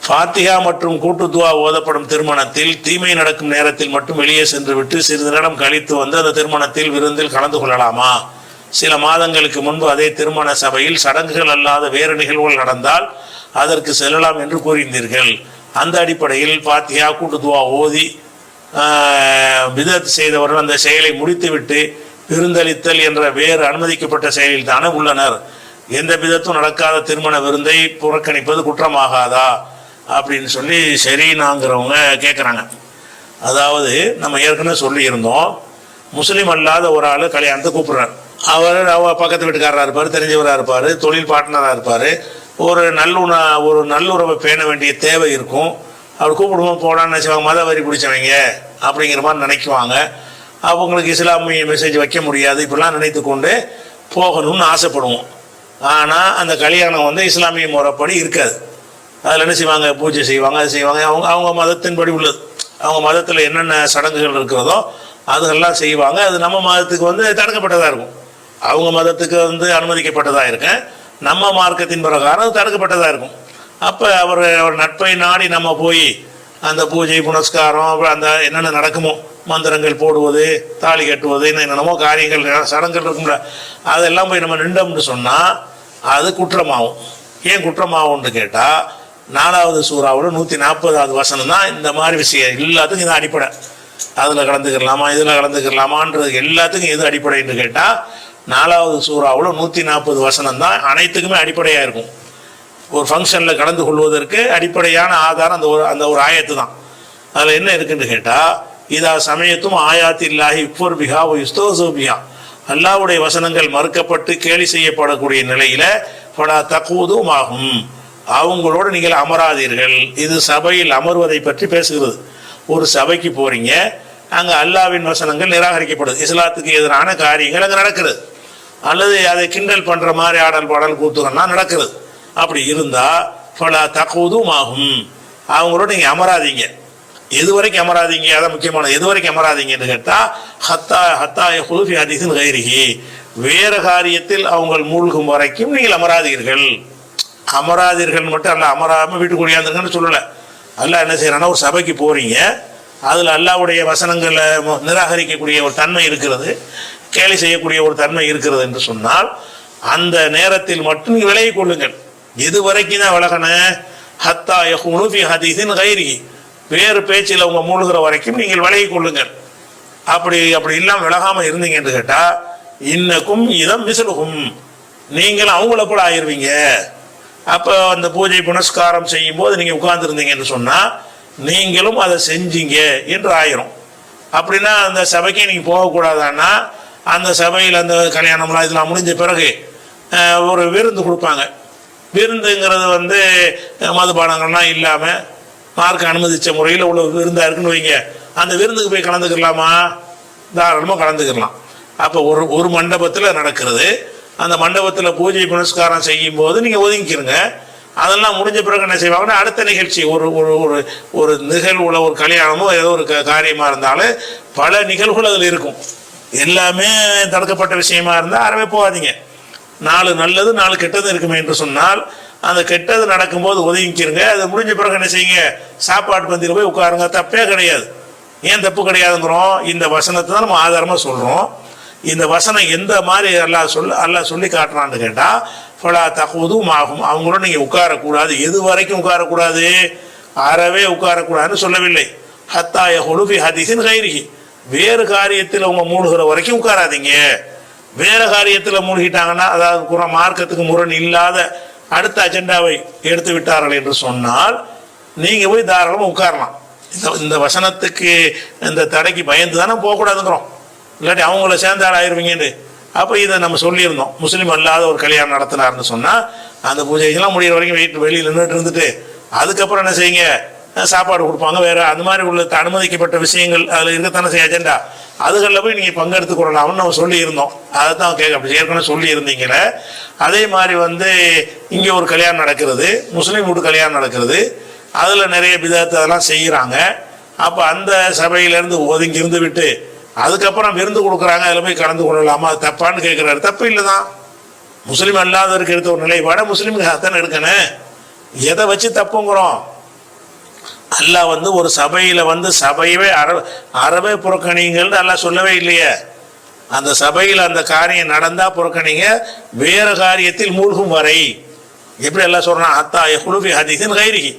ஃபாத்திஹா மற்றும் கூட்டுத்துவா ஓதப்படும் திருமணத்தில் தீமை நடக்கும் நேரத்தில் மட்டும் வெளியே சென்று விட்டு சிறிது நேரம் கழித்து வந்து அந்த திருமணத்தில் விருந்தில் கலந்து கொள்ளலாமா? சில மாதங்களுக்கு முன்பு அதே திருமண சபையில் சடங்குகள் அல்லாத வேறு நிகழ்வுகள் நடந்தால் அதற்கு செல்லலாம் என்று கூறியிருந்தீர்கள். அந்த அடிப்படையில் ஃபாத்திஹா கூட்டுத்துவா ஓதி பிதத் செய்தவர்கள் அந்த செயலை முடித்துவிட்டு விருந்தளித்தல் என்ற வேறு அனுமதிக்கப்பட்ட செயலில் தானே உள்ளனர். எந்த பிதத்தும் நடக்காத திருமண விருந்தை புறக்கணிப்பது குற்றமாகாதா அப்படின்னு சொல்லி ஷரீனாங்கிறவங்க கேட்குறாங்க. அதாவது நம்ம ஏற்கனவே சொல்லியிருந்தோம், முஸ்லீம் அல்லாத ஒரு ஆள் கல்யாணத்தை கூப்பிடுறார். அவர் பக்கத்து வீட்டுக்காரராக இருப்பார், தெரிஞ்சவராக இருப்பார், தொழில் பார்ட்னராக இருப்பார். ஒரு நல்லுறவை பேண வேண்டிய தேவை இருக்கும். அவர் கூப்பிடுவோம் போடான்னு நினச்சிவாங்க, மத வரி பிடிச்சவங்க அப்படிங்கிற மாதிரி நினைக்குவாங்க. அவங்களுக்கு இஸ்லாமிய மெசேஜ் வைக்க முடியாது, இப்படிலாம் நினைத்து கொண்டு போகணும்னு ஆசைப்படுவோம். ஆனால் அந்த கல்யாணம் வந்து இஸ்லாமிய முறைப்படி இருக்காது. அதில் என்ன செய்வாங்க, பூஜை செய்வாங்க, அது செய்வாங்க. அவங்க மதத்தின்படி உள்ளது. அவங்க மதத்தில் என்னென்ன சடங்குகள் இருக்கிறதோ அதுகள்லாம் செய்வாங்க. அது நம்ம மதத்துக்கு வந்து தடுக்கப்பட்டதாக இருக்கும். அவங்க மதத்துக்கு வந்து அனுமதிக்கப்பட்டதாக இருக்கேன், நம்ம மார்க்கத்தின் பிரகாரம் அது தடுக்கப்பட்டதாக இருக்கும். அப்போ அவர் நட்பை நாடி நம்ம போய் அந்த பூஜை புனஸ்காரம் அந்த என்னென்ன நடக்குமோ, மந்திரங்கள் போடுவது, தாலி கட்டுவது, என்னென்னமோ காரியங்கள் சடங்குகள் இருக்கும்ல, அதெல்லாம் போய் நம்ம நின்றோம்னு சொன்னால் அது குற்றமாகும். ஏன் குற்றமாகும்னு கேட்டால், 4வது சூறாவோட 140வது வசனம் தான் இந்த மாதிரி விஷயம் எல்லாத்துக்கும் இது அடிப்படை. அதில் கலந்துக்கலாமா, இதில் கலந்துக்கலாமான்றது எல்லாத்துக்கும் எது அடிப்படைன்னு கேட்டால் 4வது சூறாவோட 140 வசனம் தான் அனைத்துக்குமே அடிப்படையாக இருக்கும். ஒரு ஃபங்க்ஷனில் கலந்து கொள்வதற்கு அடிப்படையான ஆதாரம் அந்த ஒரு ஆயத்து தான். அதில் என்ன இருக்குன்னு கேட்டால், இதா சமயத்தும் ஆயாத்தில்லாஹி இஃபுர் பிஹா யுஸ்தோசு பிஹா, அல்லாஹ்வுடைய வசனங்கள் மறுக்கப்பட்டு கேலி செய்யப்படக்கூடிய நிலையில் படா தக்கூதும் ஆகும், அவங்களோட நீங்கள் அமராதீர்கள். இது சபையில் அமர்வதை பற்றி பேசுகிறது. ஒரு சபைக்கு போறீங்க, அங்கே அல்லாஹ்வின் வசனங்கள் நிராகரிக்கப்படுது, இஸ்லாத்துக்கு எதிரான காரியங்கள் அங்கே நடக்கிறது, அல்லது அதை கிண்டல் பண்ணுற மாதிரி ஆடல் பாடல் கூத்துகள்லாம் நடக்கிறது. அப்படி இருந்தால் பல தக்கூதும் ஆகும், அவங்களோட நீங்கள் அமராதீங்க. எது வரைக்கும் அமராதீங்க, அதான் முக்கியமானது. எது வரைக்கும் அமராதீங்கன்னு கேட்டால், ஹத்தாய குலுஃபி ஹதீஸின் கைரிஹி, வேறு காரியத்தில் அவங்க மூழ்கும் வரைக்கும் நீங்கள் அமராதீர்கள். அமராதீர்கள் மட்டும் அல்ல, அமராமல் வீட்டுக்கு ஒழியாந்துருங்கன்னு சொல்லலை. அல்ல என்ன செய்யறான்னா, ஒரு சபைக்கு போறீங்க, அதில் அல்லாஹ்வுடைய வசனங்களை நிராகரிக்கக்கூடிய ஒரு தன்மை இருக்கிறது, கேலி செய்யக்கூடிய ஒரு தன்மை இருக்கிறது என்று சொன்னால் அந்த நேரத்தில் மட்டும் நீங்கள் விலகி கொள்ளுங்கள். எது வரைக்கும் தான் விலகணும்? ஹத்தா யகுனு ஃபி ஹதீஸின் கைரிஹி, வேறு பேச்சில் அவங்க மூழ்கிற வரைக்கும் நீங்கள் விலகி கொள்ளுங்கள். அப்படி இல்லாமல் விலகாமல் இருந்தீங்க என்று கேட்டால், இன்னக்கும் இதம் மிஸ்லுஹும், நீங்கள் அவங்கள கூட ஆயிடுவீங்க. அப்போ அந்த பூஜை புனஸ்காரம் செய்யும் போது நீங்கள் உட்கார்ந்துருந்தீங்கன்னு சொன்னால் நீங்களும் அதை செஞ்சீங்க என்று ஆயிரும். அப்படின்னா அந்த சபைக்கே நீங்கள் போகக்கூடாதான்னா, அந்த சபையில் அந்த கல்யாணம்லாம் இதெல்லாம் முடிஞ்ச பிறகு ஒரு விருந்து கொடுப்பாங்க. விருந்துங்கிறது வந்து மதுபானங்கள்லாம் இல்லாமல் மார்க்க அனுமதித்த முறையில் உள்ள விருந்தாக இருக்குன்னு வைங்க. அந்த விருந்துக்கு போய் கலந்துக்கலாமா? தாராளமாக கலந்துக்கலாம். அப்போ ஒரு மண்டபத்தில் நடக்கிறது, அந்த மண்டபத்தில் பூஜை புனஸ்காரம் செய்யும் போது நீங்கள் ஒதுங்கிக்கிறங்க. அதெல்லாம் முடிஞ்ச பிறகு என்ன செய்வாங்கன்னா, அடுத்த நிகழ்ச்சி ஒரு நிகழ்வுல ஒரு கல்யாணமோ ஏதோ ஒரு காரியமாக இருந்தாலும் பல நிகழ்வுகள் அதில் இருக்கும். எல்லாமே தடுக்கப்பட்ட விஷயமா இருந்தால் அறவே போகாதீங்க. 4 நல்லது 4 கெட்டது இருக்குமே என்று சொன்னால், அந்த கெட்டது நடக்கும்போது ஒதுங்கிக்கிறங்க. அது முடிஞ்ச பிறகு என்ன செய்யுங்க, சாப்பாட்டு பந்தியில் போய் உட்காருங்க. தப்பே கிடையாது. ஏன் தப்பு கிடையாதுங்கிறோம்? இந்த வசனத்தை தான் நம்ம ஆதாரமாக சொல்கிறோம். இந்த வசனம் எந்த மாதிரி அல்லாஹ் சொல்லி காட்டுறான்னு கேட்டால், ஃபலா தகுதும் ஆகும், அவங்களோட நீங்கள் உட்காரக்கூடாது. எது வரைக்கும் உட்காரக்கூடாது? அறவே உட்காரக்கூடாதுன்னு சொல்லவில்லை. ஹத்தா யகுலு ஃபி ஹதீஸின் கைரிஹி, வேறு காரியத்தில் அவங்க மூழ்கிற வரைக்கும் உட்காராதீங்க. வேறு காரியத்தில் மூழ்கிட்டாங்கன்னா, அதாவது மார்க்கத்துக்கு முரண் இல்லாத அடுத்த அஜெண்டாவை எடுத்து விட்டார்கள் என்று சொன்னால் நீங்கள் போய் தாராளமாக உட்காரலாம். இந்த வசனத்துக்கு இந்த தடைக்கு பயந்து தானே போகக்கூடாதுங்கிறோம். இல்லாட்டி அவங்கள சேர்ந்த ஆள் ஆயிடுவீங்கன்னு. அப்போ இதை நம்ம சொல்லியிருந்தோம். முஸ்லீம் அல்லாத ஒரு கல்யாணம் நடத்தினார்னு சொன்னால் அந்த பூஜைகள்லாம் முடிகிற வரைக்கும் வெளியில் நின்றுட்டு இருந்துட்டு அதுக்கப்புறம் என்ன செய்யுங்க, சாப்பாடு கொடுப்பாங்க. வேறு அந்த மாதிரி உள்ள அனுமதிக்கப்பட்ட விஷயங்கள் அதில் இருக்கத்தானே செய்ய அஜெண்டா, அதுகளில் போய் நீங்கள் பங்கெடுத்து கொள்ளலாம்னு நம்ம சொல்லியிருந்தோம். அதை தான் அப்படி ஏற்கனவே சொல்லியிருந்தீங்களே. அதே மாதிரி வந்து இங்கே ஒரு கல்யாணம் நடக்கிறது, முஸ்லீம் வீட்டு கல்யாணம் நடக்கிறது, அதில் நிறைய பிதாத்து அதெல்லாம் செய்கிறாங்க. அப்போ அந்த சபையிலேருந்து ஒதுங்கி இருந்து விட்டு அதுக்கப்புறம் விருந்து கொடுக்குறாங்க, அதில் போய் கலந்து கொள்ளலாமா? அது தப்பான்னு கேட்குறாரு. தப்பு இல்லை தான். முஸ்லீம் அல்லாதவருக்கு எடுத்த ஒரு நிலைப்பாடை முஸ்லீமுக்கு அத்தனை எடுக்கணும். எதை வச்சு தப்புங்கிறோம்? அல்லாஹ் வந்து ஒரு சபையில் வந்து சபையவே அறவே புறக்கணிங்கள்னு அல்லாஹ் சொல்லவே இல்லையே. அந்த சபையில் அந்த காரியம் நடந்தா புறக்கணிங்க, வேற காரியத்தில் மூழ்கும் வரை. எப்படி எல்லாம் சொல்றான், அத்தா யஹ்லுஃபி ஹதீஸின் கைரிஹி,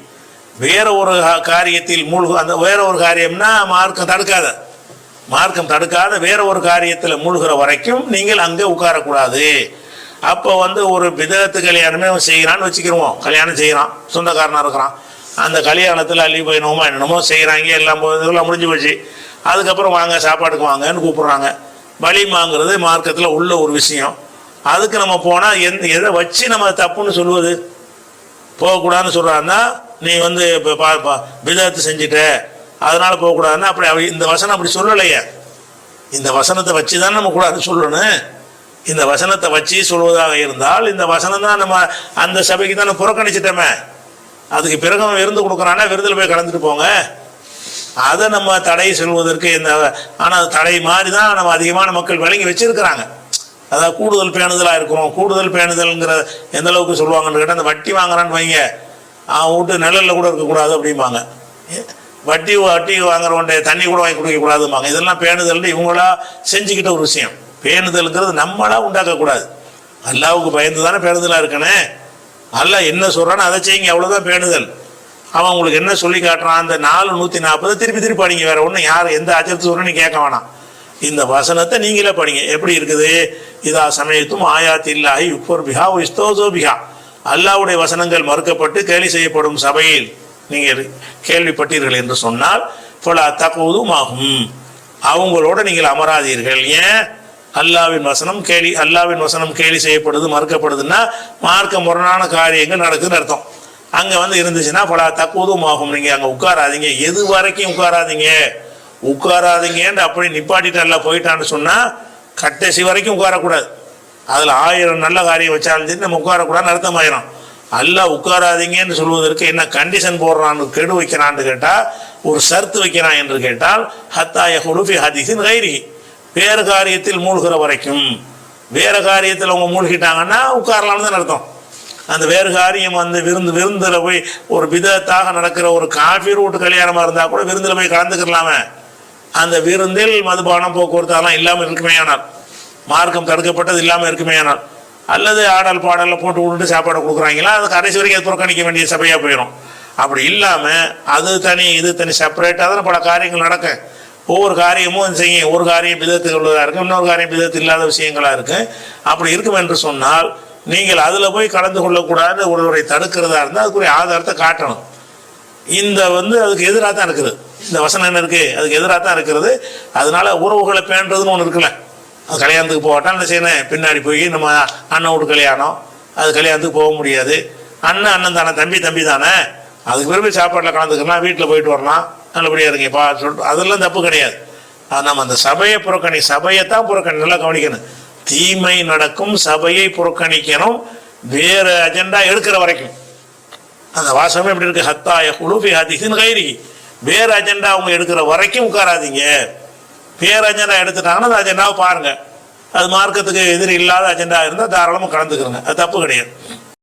வேற ஒரு காரியத்தில் மூழ்கும். அந்த வேற ஒரு காரியம்னா மார்க்கம் தடுக்காத வேற ஒரு காரியத்தில் மூழ்கிற வரைக்கும் நீங்கள் அங்கே உட்காரக்கூடாது. அப்போ வந்து ஒரு பிதஅத்து கல்யாணமே செய்கிறான்னு வச்சுக்கிறோம், கல்யாணம் செய்கிறான், சொந்தக்காரனாக இருக்கிறான், அந்த கல்யாணத்தில் அள்ளி போயினோமா என்னமோ செய்கிறாங்க, எல்லாம் முடிஞ்சு போச்சு. அதுக்கப்புறம் வாங்க சாப்பாட்டுக்கு வாங்கன்னு கூப்பிட்றாங்க. வலிமாங்கிறது மார்க்கத்தில் உள்ள ஒரு விஷயம். அதுக்கு நம்ம போனால் எதை வச்சு நம்ம தப்புன்னு சொல்லுவது? போகக்கூடாதுன்னு சொல்கிறாருன்னா நீ வந்து பிதஅத்து செஞ்சுட்ட அதனால போகக்கூடாதுன்னா அப்படி இந்த வசனம் அப்படி சொல்லலையே. இந்த வசனத்தை வச்சு தான் நம்ம கூடாதுன்னு சொல்லணும். இந்த வசனத்தை வச்சு சொல்வதாக இருந்தால் இந்த வசனம் தான் நம்ம அந்த சபைக்கு தான் புறக்கணிச்சிட்டோமே. அதுக்கு பிறகு அவன் விருந்து கொடுக்குறான்னா விருந்தில் போய் கலந்துட்டு போங்க. அதை நம்ம தடை சொல்வதற்கு இந்த ஆனால் தடை மாதிரி தான் நம்ம அதிகமான மக்கள் விளங்கி வச்சிருக்கிறாங்க. அதாவது கூடுதல் பேணுதலாக இருக்கிறோம். கூடுதல் பேணுதல்ங்கிற எந்த அளவுக்கு சொல்லுவாங்கன்னு கேட்டால், அந்த வட்டி வாங்குறான்னு வைங்க, அவன் வீட்டு நிழலில் கூட இருக்கக்கூடாது அப்படிம்பாங்க. வட்டி வாங்குறவன்டைய தண்ணி கூட வாங்கி குடிக்கக்கூடாதும்பாங்க. இதெல்லாம் பேணுதல்னு இவங்களா செஞ்சுக்கிட்ட ஒரு விஷயம். பேணுதல்ங்கிறது நம்மளா உண்டாக்கக்கூடாது. அல்லாவுக்கு பயந்து தானே பேணுதலாக இருக்கணும். அல்லாஹ் என்ன சொல்கிறான்னு அதை செய்யுங்க, அவ்வளோதான் பேணுதல். அவன் உங்களுக்கு என்ன சொல்லி காட்டுறான், அந்த 440 திருப்பி படிங்க. வேற ஒன்றும் யார் எந்த அஜத்து சொல்றேன்னு கேட்க வேணாம். இந்த வசனத்தை நீங்களே படிங்க. எப்படி இருக்குது? இதா சமயத்தும் ஆயாத் இல்லாஹி யுக்ஃபர் பிஹா வ இஸ்தௌஸு பிஹா, அல்லாஹ்வுடைய வசனங்கள் மறுக்கப்பட்டு கேலி செய்யப்படும் சபையில் நீங்கள் கேள்விப்பட்டீர்கள் என்று சொன்னால் ஃபலா தக்ஊதும் ஆகும், அவங்களோட நீங்கள் அமராதீர்கள். ஏன்? அல்லாஹ்வின் வசனம் கேலி செய்யப்படுது, மறுக்கப்படுதுன்னா மார்க்க முரணான காரியங்கள் நடக்குதுன்னு அர்த்தம். அங்கே வந்து இருந்துச்சுன்னா ஃபலா தக்ஊதும் ஆகும், நீங்கள் அங்கே உட்காராதீங்க. எது வரைக்கும் உட்காராதீங்கன்னு அப்படி நிப்பாட்டிட்டு எல்லாம் போயிட்டான்னு சொன்னால் கடைசி வரைக்கும் உட்காரக்கூடாது. அதில் 1000 நல்ல காரியம் வச்சாலும் சரி நம்ம உட்காரக்கூடாதுன்னு அர்த்தம் ஆயிரும். அல்லாஹ் உட்காராதீங்கன்னு சொல்வதற்கு என்ன கண்டிஷன் போடுறான்னு, கெடு வைக்கிறான்னு கேட்டால், ஒரு ஷர்த்து வைக்கிறான் என்று கேட்டால், ஹத்தா யஹ்லுஃபு ஃபி ஹதீஸின் கைரிஹி, வேறு காரியத்தில் மூழ்கிற வரைக்கும். வேறு காரியத்தில் அவங்க மூழ்கிட்டாங்கன்னா உட்காரலாம்னு தான் அர்த்தம். அந்த வேறு காரியம் வந்து விருந்தில் போய் ஒரு பிதத்தாக நடக்கிற ஒரு காஃபீர் வீட்டு கல்யாணமாக இருந்தால் கூட விருந்தில் போய் கலந்துக்கலாமே. அந்த விருந்தில் மதுபானம் போக்குவரத்து அதெல்லாம் இல்லாமல் இருக்குமே ஆனால், மார்க்கம் தடுக்கப்பட்டது இல்லாமல் இருக்குமே ஆனால், அல்லது ஆடல் பாடலில் போட்டு விட்டுட்டு சாப்பாடு கொடுக்குறாங்களா, அது கடைசி வரைக்கும் அது புறக்கணிக்க வேண்டிய சபையாக போயிடும். அப்படி இல்லாமல் அது தனி இது தனி செப்பரேட்டாக தான் பல காரியங்கள் நடக்கும். ஒவ்வொரு காரியமும் செய்யும். ஒரு காரியம் பிதத்து உள்ளதாக இருக்கும், இன்னொரு காரியம் பிதத்து இல்லாத விஷயங்களாக இருக்குது. அப்படி இருக்கும் என்று சொன்னால் நீங்கள் அதில் போய் கலந்து கொள்ளக்கூடாது ஒருவரை தடுக்கிறதா இருந்தால் அதுக்குரிய ஆதாரத்தை காட்டணும். இந்த வந்து அதுக்கு எதிராக தான் இருக்குது. இந்த வசனம் என்ன இருக்குது? அதுக்கு எதிராக தான் இருக்கிறது. அதனால உறவுகளை பேணுறதுன்னு ஒன்று இருக்குல்ல. அது கல்யாணத்துக்கு போகட்டால் என்ன செய்யணும், பின்னாடி போய் நம்ம அண்ணன் வீட்டு கல்யாணம், அது கல்யாணத்துக்கு போக முடியாது. அண்ணன் தானே, தம்பி தானே, அதுக்கு பிறகு சாப்பாட்டில் கலந்துக்கலாம், வீட்டில் போயிட்டு வரலாம், நல்லபடியாக இருக்கீங்கப்பா சொல்லிட்டு அதெல்லாம் தப்பு கிடையாது. அது நம்ம அந்த சபையைத்தான் புறக்கணி. நல்லா கவனிக்கணும். தீமை நடக்கும் சபையை புறக்கணிக்கணும், வேறு அஜெண்டா எடுக்கிற வரைக்கும். அந்த வாசமே எப்படி இருக்கு? ஹத்தா யஹ்லுஃபு ஃபி ஹதீஸின் கைரிஹி, வேறு அஜெண்டா அவங்க எடுக்கிற வரைக்கும் உட்காராதீங்க. வேறு அஜெண்டா எடுத்துட்டாங்கன்னா அந்த அஜெண்டாவை பாருங்க. அது மார்க்கத்துக்கு எதிரி இல்லாத அஜெண்டா இருந்தால் தாராளமாக கலந்துக்கிறங்க, அது தப்பு கிடையாது.